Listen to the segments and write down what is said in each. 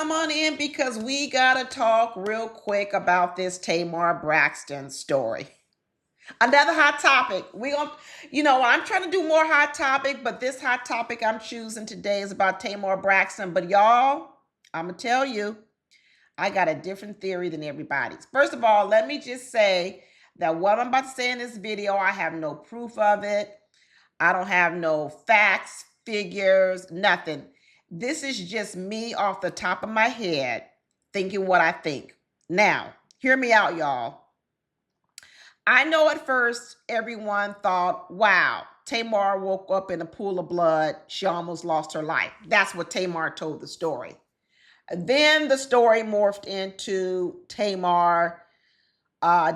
come on in because we got to talk real quick about this Tamar Braxton story. Another hot topic. We going I'm trying to do more hot topic, but this hot topic I'm choosing today is about Tamar Braxton. But y'all, I'm going to tell you, I got a different theory than everybody's. First of all, let me just say that what I'm about to say in this video, I have no proof of it. I don't have no facts, figures, nothing. This is just me off the top of my head thinking what I think. Now, hear me out, y'all. I know at first everyone thought, wow, Tamar woke up in a pool of blood. She almost lost her life. That's what Tamar told the story. Then the story morphed into Tamar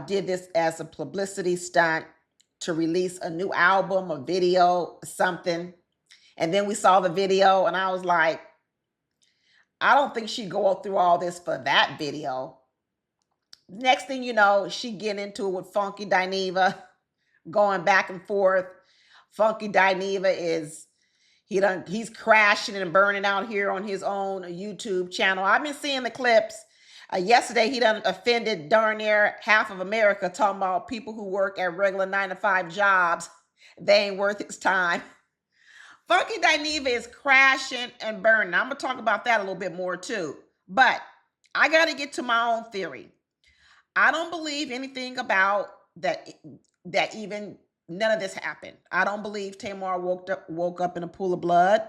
did this as a publicity stunt to release a new album, a video, something. And then we saw the video and I was like, I don't think she'd go through all this for that video. Next thing you know, she get into it with Funky Dineva, going back and forth. Funky Dineva he's crashing and burning out here on his own YouTube channel. I've been seeing the clips. Yesterday, he done offended darn near half of America, talking about people who work at regular 9-to-5 jobs. They ain't worth his time. Funky Dineva is crashing and burning. I'm going to talk about that a little bit more too. But I got to get to my own theory. I don't believe anything about that even none of this happened. I don't believe Tamar woke up in a pool of blood.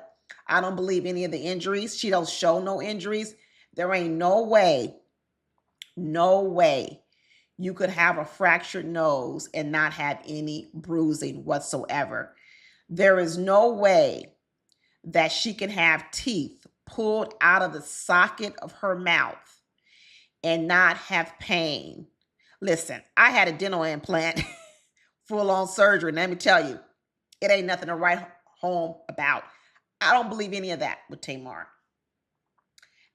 I don't believe any of the injuries. She don't show no injuries. There ain't no way you could have a fractured nose and not have any bruising whatsoever. There is no way that she can have teeth pulled out of the socket of her mouth and not have pain. Listen, I had a dental implant, full-on surgery, and let me tell you, it ain't nothing to write home about. I don't believe any of that with Tamar.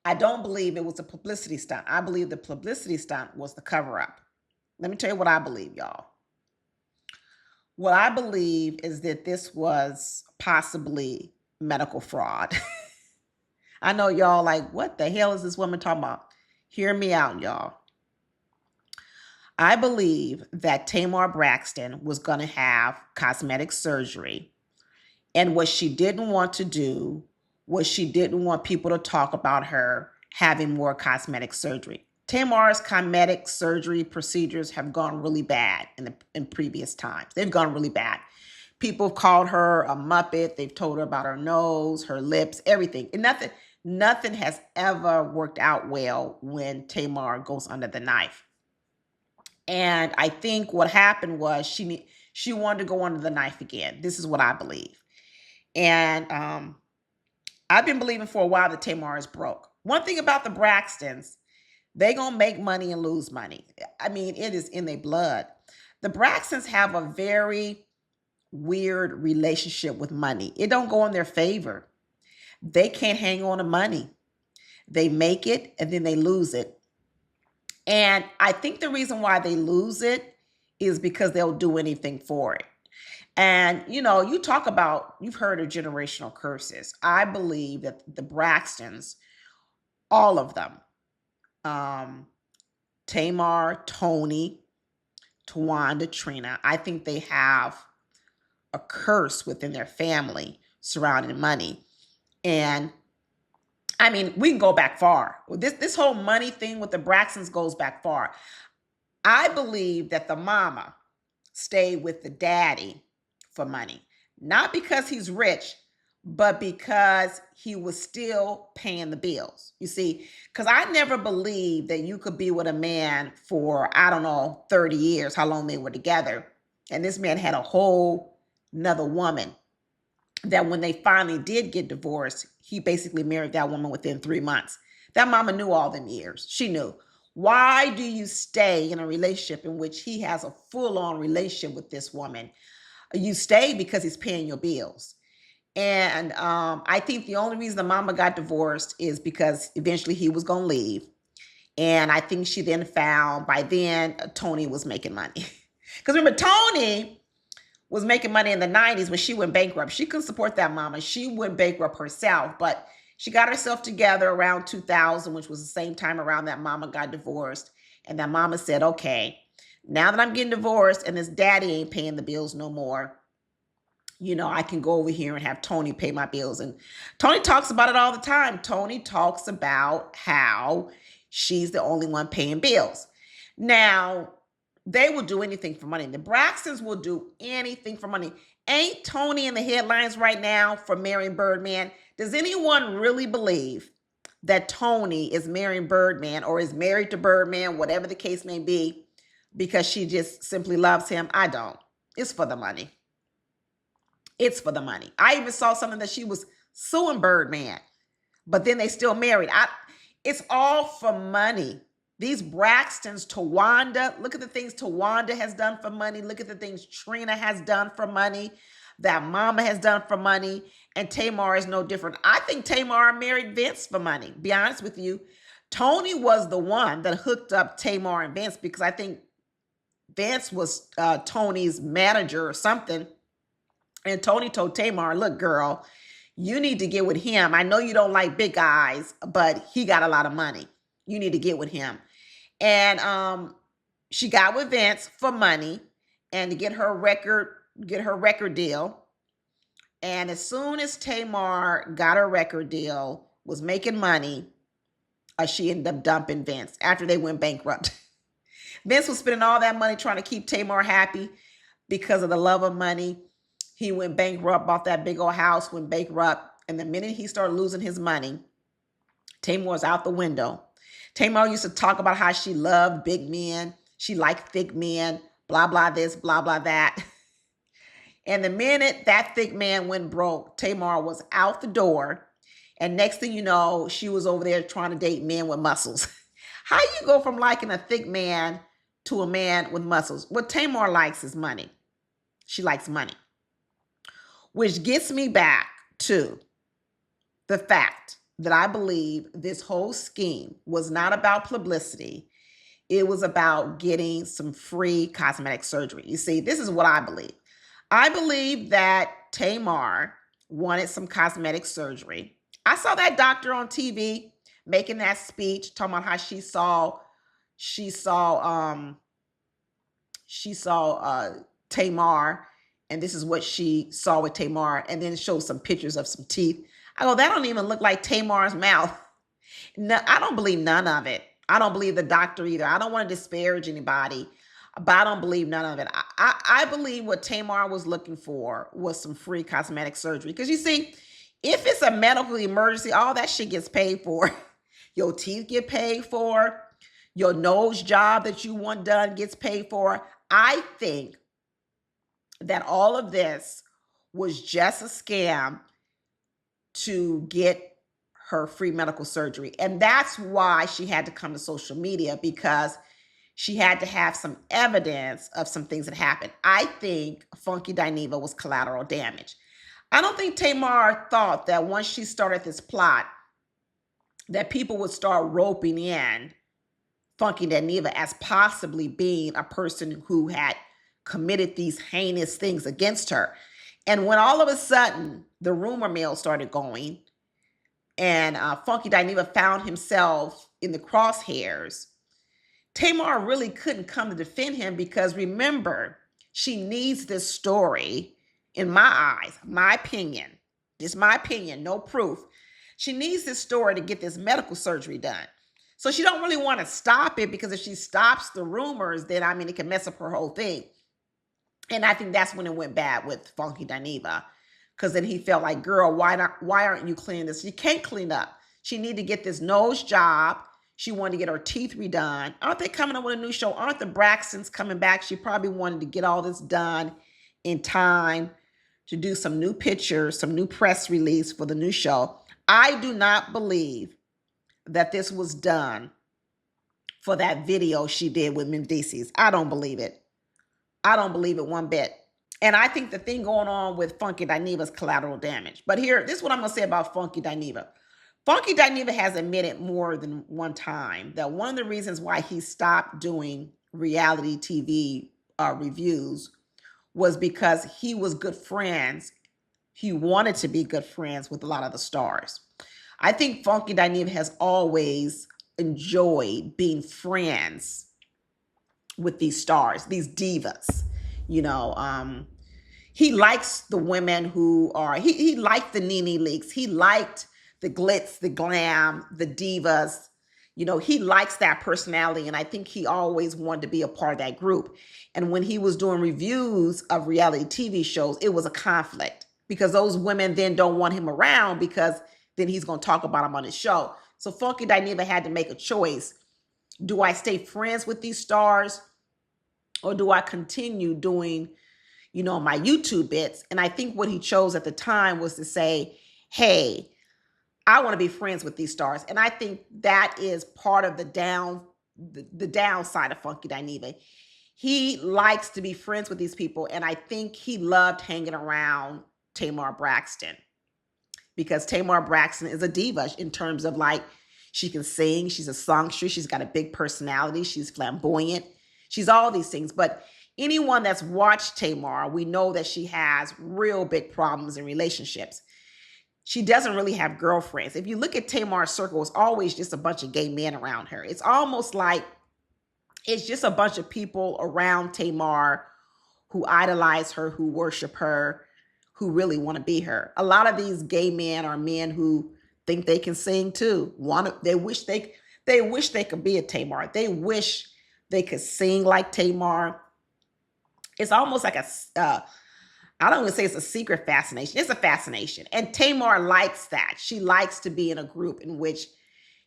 I don't believe it was a publicity stunt. I believe the publicity stunt was the cover-up. Let me tell you what I believe, y'all. What I believe is that this was possibly medical fraud. I know y'all like, what the hell is this woman talking about? Hear me out, y'all. I believe that Tamar Braxton was going to have cosmetic surgery. And what she didn't want to do was she didn't want people to talk about her having more cosmetic surgery. Tamar's cosmetic surgery procedures have gone really bad in previous times. They've gone really bad. People have called her a Muppet. They've told her about her nose, her lips, everything. And nothing has ever worked out well when Tamar goes under the knife. And I think what happened was she wanted to go under the knife again. This is what I believe. And I've been believing for a while that Tamar is broke. One thing about the Braxtons, they gonna make money and lose money. I mean, it is in their blood. The Braxtons have a very weird relationship with money. It don't go in their favor. They can't hang on to money. They make it and then they lose it. And I think the reason why they lose it is because they'll do anything for it. And, you've heard of generational curses. I believe that the Braxtons, all of them, Tamar, Tony, Tawanda, Trina, I think they have a curse within their family surrounding money. And I mean, we can go back far. This whole money thing with the Braxtons goes back far. I believe that the mama stayed with the daddy for money, not because he's rich, but because he was still paying the bills. You see, because I never believed that you could be with a man for, 30 years, how long they were together. And this man had a whole nother woman that when they finally did get divorced, he basically married that woman within 3 months. That mama knew all them years. She knew. Why do you stay in a relationship in which he has a full-on relationship with this woman? You stay because he's paying your bills. And I think the only reason the mama got divorced is because eventually he was going to leave. And I think she then found, by then, Tony was making money. Because remember, Tony was making money in the 90s when she went bankrupt. She couldn't support that mama. She went bankrupt herself, but She got herself together around 2000, which was the same time around that mama got divorced. And that mama said, okay, now that I'm getting divorced and this daddy ain't paying the bills no more, I can go over here and have Tony pay my bills. And Tony talks about it all the time. Tony talks about how she's the only one paying bills. Now, they will do anything for money. The Braxtons will do anything for money. Ain't Tony in the headlines right now for marrying Birdman? Does anyone really believe that Tony is marrying Birdman or is married to Birdman, whatever the case may be, because she just simply loves him? I don't. It's for the money. It's for the money. I even saw something that she was suing Birdman, but then they still married. It's all for money. These Braxtons, Tawanda, look at the things Tawanda has done for money. Look at the things Trina has done for money, that mama has done for money, and Tamar is no different. I think Tamar married Vince for money. Be honest with you. Tony was the one that hooked up Tamar and Vince because I think Vince was Tony's manager or something. And Tony told Tamar, look, girl, you need to get with him. I know you don't like big guys, but he got a lot of money. You need to get with him. And she got with Vince for money and to get her record deal. And as soon as Tamar got her record deal, was making money, she ended up dumping Vince after they went bankrupt. Vince was spending all that money trying to keep Tamar happy because of the love of money. He went bankrupt, bought that big old house, went bankrupt. And the minute he started losing his money, Tamar's out the window. Tamar used to talk about how she loved big men. She liked thick men, blah, blah, this, blah, blah, that. And the minute that thick man went broke, Tamar was out the door. And next thing you know, she was over there trying to date men with muscles. How you go from liking a thick man to a man with muscles? What Tamar likes is money. She likes money. Which gets me back to the fact that I believe this whole scheme was not about publicity. It was about getting some free cosmetic surgery. You see, this is what I believe. I believe that Tamar wanted some cosmetic surgery. I saw that doctor on TV making that speech, talking about how she saw Tamar, and this is what she saw with Tamar, and then showed some pictures of some teeth. I go, that don't even look like Tamar's mouth. No, I don't believe none of it. I don't believe the doctor either. I don't want to disparage anybody, but I don't believe none of it. I believe what Tamar was looking for was some free cosmetic surgery. Because you see, if it's a medical emergency, all that shit gets paid for. Your teeth get paid for. Your nose job that you want done gets paid for. I think that all of this was just a scam to get her free medical surgery. And that's why she had to come to social media, because she had to have some evidence of some things that happened. I think Funky Dineva was collateral damage. I don't think Tamar thought that once she started this plot, that people would start roping in Funky Dineva as possibly being a person who had committed these heinous things against her. And when all of a sudden the rumor mill started going and Funky Dineva found himself in the crosshairs, Tamar really couldn't come to defend him, because remember, she needs this story, in my eyes, my opinion, this is my opinion, no proof. She needs this story to get this medical surgery done. So she don't really want to stop it, because if she stops the rumors, then it can mess up her whole thing. And I think that's when it went bad with Funky Dineva, because then he felt like, girl, why aren't you cleaning this? You can't clean up. She needed to get this nose job. She wanted to get her teeth redone. Aren't they coming up with a new show? Aren't the Braxtons coming back? She probably wanted to get all this done in time to do some new pictures, some new press release for the new show. I do not believe that this was done for that video she did with Mendices. I don't believe it. I don't believe it one bit. And I think the thing going on with Funky Dineva is collateral damage. But here, this is what I'm going to say about Funky Dineva. Funky Dineva has admitted more than one time that one of the reasons why he stopped doing reality TV reviews was because he was good friends. He wanted to be good friends with a lot of the stars. I think Funky Dineva has always enjoyed being friends with these stars, these divas. You know, he likes the women who are, he liked the Nene Leaks. He liked the glitz, the glam, the divas. You know, he likes that personality. And I think he always wanted to be a part of that group. And when he was doing reviews of reality TV shows, it was a conflict because those women then don't want him around because then he's going to talk about them on his show. So Funky Dineva had to make a choice. Do I stay friends with these stars or do I continue doing, you know, my YouTube bits? And I think what he chose at the time was to say, hey, I want to be friends with these stars. And I think that is part of the downside of Funky Dineva. He likes to be friends with these people. And I think he loved hanging around Tamar Braxton because Tamar Braxton is a diva in terms of like, she can sing, she's a songstress, she's got a big personality, she's flamboyant, she's all these things. But anyone that's watched Tamar, we know that she has real big problems in relationships. She doesn't really have girlfriends. If you look at Tamar's circle, it's always just a bunch of gay men around her. It's almost like it's just a bunch of people around Tamar who idolize her, who worship her, who really want to be her. A lot of these gay men are men who think they can sing too. They wish they could be a Tamar. They wish they could sing like Tamar. It's almost like I don't even say it's a secret fascination. It's a fascination. And Tamar likes that. She likes to be in a group in which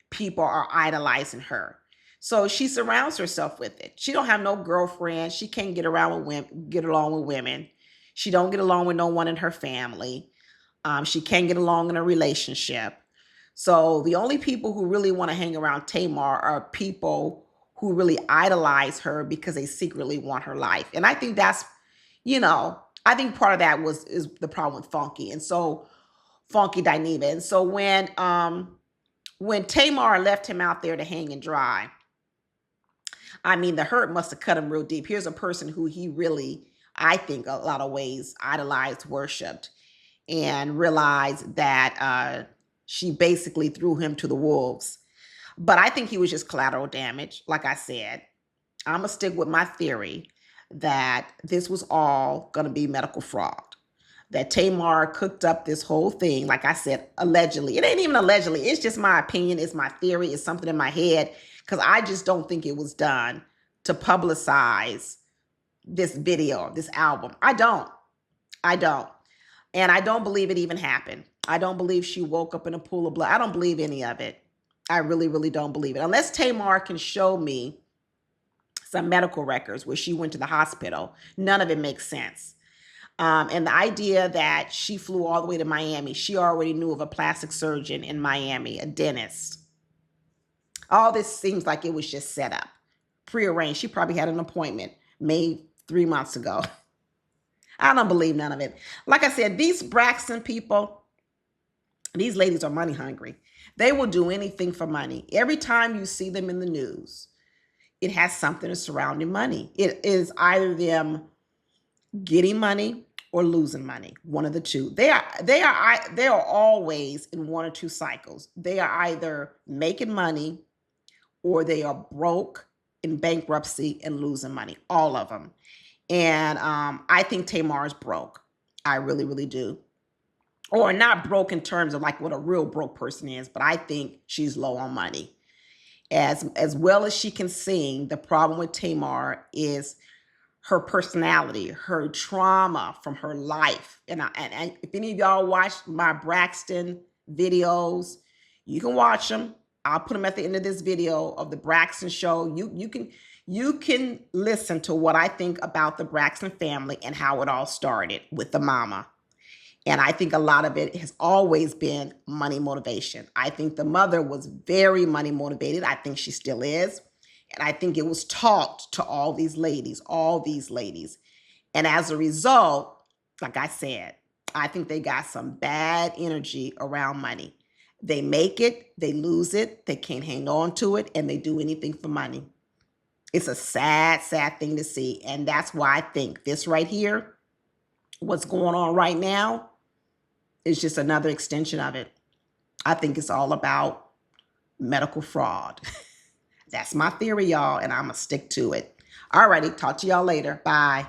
people are idolizing her. So she surrounds herself with it. She don't have no girlfriend. She can't get along with women. She don't get along with no one in her family. She can't get along in a relationship. So the only people who really want to hang around Tamar are people who really idolize her because they secretly want her life. And I think that's, you know, I think part of that is the problem with Funky. And so Funky Dineva. And so when Tamar left him out there to hang and dry, I mean, the hurt must have cut him real deep. Here's a person who he really, I think, a lot of ways idolized, worshipped, and realized that she basically threw him to the wolves. But I think he was just collateral damage. Like I said, I'm going to stick with my theory that this was all going to be medical fraud. That Tamar cooked up this whole thing, like I said, allegedly. It ain't even allegedly. It's just my opinion. It's my theory. It's something in my head because I just don't think it was done to publicize this video, this album. I don't. And I don't believe it even happened. I don't believe she woke up in a pool of blood. I don't believe any of it. I really, really don't believe it. Unless Tamar can show me some medical records where she went to the hospital, none of it makes sense. And the idea that she flew all the way to Miami, she already knew of a plastic surgeon in Miami, a dentist. All this seems like it was just set up, prearranged. She probably had an appointment made 3 months ago. I don't believe none of it. Like I said, these Braxton people, these ladies are money hungry. They will do anything for money. Every time you see them in the news, it has something surrounding money. It is either them getting money or losing money, one of the two. They are always in one or two cycles. They are either making money or they are broke, in bankruptcy, and losing money. All of them. And I think Tamar is broke. I really, really do. Or not broke in terms of like what a real broke person is, but I think she's low on money. As well as she can sing, the problem with Tamar is her personality, her trauma from her life. And if any of y'all watched my Braxton videos, you can watch them. I'll put them at the end of this video of the Braxton show. You can listen to what I think about the Braxton family and how it all started with the mama. And I think a lot of it has always been money motivation. I think the mother was very money motivated. I think she still is. And I think it was taught to all these ladies. And as a result, like I said, I think they got some bad energy around money. They make it, they lose it, they can't hang on to it, and they do anything for money. It's a sad, sad thing to see. And that's why I think this right here, what's going on right now, is just another extension of it. I think it's all about medical fraud. That's my theory, y'all, and I'm going to stick to it. Alrighty, talk to y'all later. Bye.